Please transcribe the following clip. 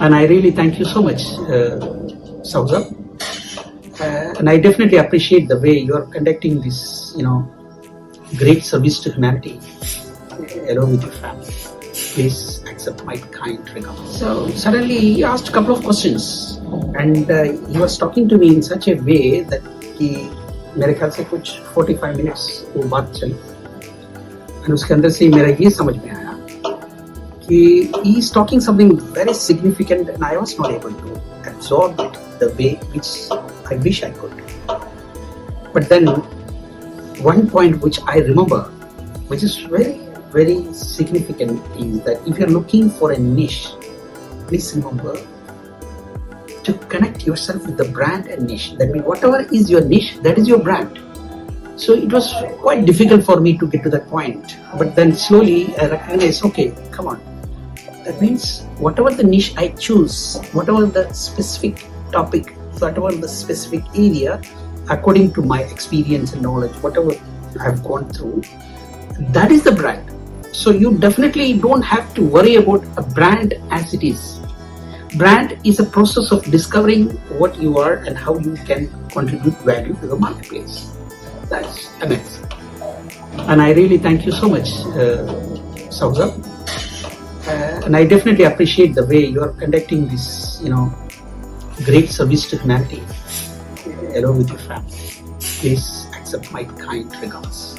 And I really thank you so much, Sauzab. And I definitely appreciate the way you are conducting this, great service to humanity along with your family. Please accept my kind regards. So suddenly he asked a couple of questions, and he was talking to me in such a way that he मेरे ख्याल से कुछ 45 minutes वो बात चली, और उसके अंदर से मेरा ये समझ में आया कि he is talking something very significant, and I was not able to absorb it the way which I wish I could. But then one point which I remember, which is very, very significant, is that if you're looking for a niche, please remember to connect yourself with the brand and niche. That means whatever is your niche, that is your brand. So it was quite difficult for me to get to that point. But then slowly I recognized, okay, come on. That means whatever the niche I choose, whatever the specific topic, whatever the specific area, according to my experience and knowledge, whatever I've gone through, that is the brand. So you definitely don't have to worry about a brand as it is. Brand is a process of discovering what you are and how you can contribute value to the marketplace. That's amazing. And I really thank you so much, Sauzab. And I definitely appreciate the way you are conducting this, great service to humanity along with your family. Please accept my kind regards.